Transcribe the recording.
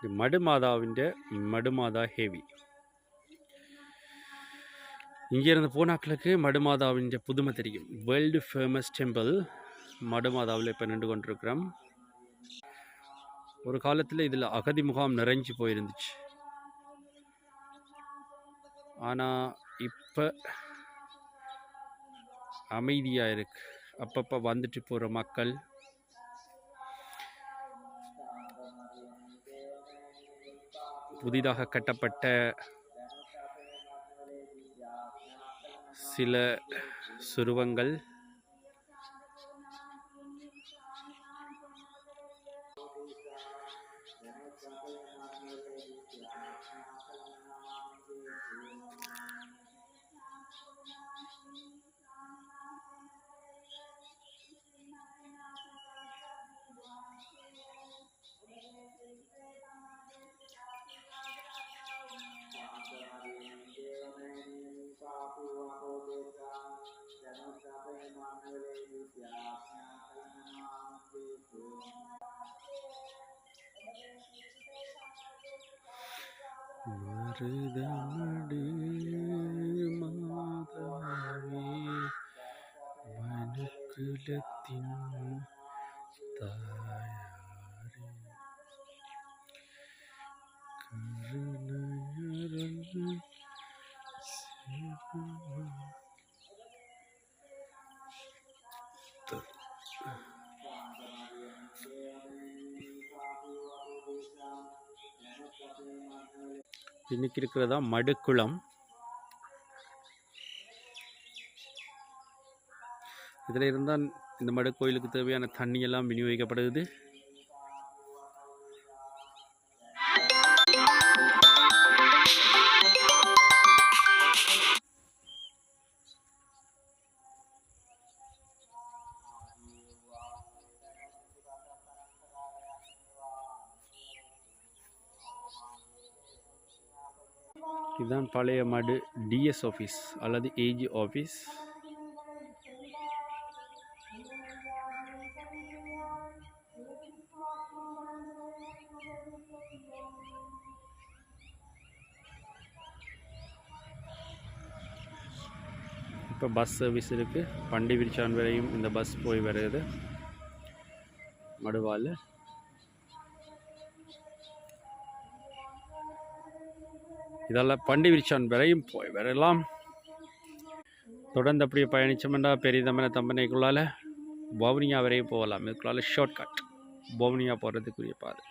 இது மடுமாதாவின் மடுமாதா ஹேவி. இங்கேருந்து போனாக்களுக்கு மடுமாதாவின் புதுமை தெரியும். வேர்ல்டு ஃபேமஸ் டெம்பிள் மடுமாதாவில் இப்போ நின்று கொண்டிருக்கிறோம். ஒரு காலத்தில் இதில் அகதி முகாம் நிறைஞ்சு போயிருந்துச்சு. ஆனால் இப்போ அமைதியாக இருக்கு. அப்பப்போ வந்துட்டு போகிற மக்கள், புதிதாக கட்டப்பட்ட சில சுருவங்கள், மருதமடி மாதாவே மனுக்குலத்தின் தாயாரே கருணையருள் சிவமா. இன்னைக்கு இருக்கிறதா மடுக்குளம். இதில் இருந்தால் இந்த மடு கோயிலுக்கு தேவையான தண்ணியெல்லாம் விநியோகிக்கப்படுது. இதுதான் பழைய மடு டிஎஸ் ஆஃபீஸ் அல்லது ஏஜி ஆஃபீஸ். இப்போ பஸ் சர்வீஸ் இருக்குது. பண்டிவிரிச்சான் வரையும் இந்த பஸ் போய் வருது மடுவால். இதெல்லாம் பண்டிவிரிச்சான் வரையும் போய் வரலாம். தொடர்ந்து அப்படியே பயணிச்சோம்னா பெரியதம்மன தம்பனைக்குள்ளால் வவுனியா வரையும் போகலாம். இதுக்குள்ளால் ஷார்ட்கட் வவுனியா போகிறதுக்குரிய பாதை.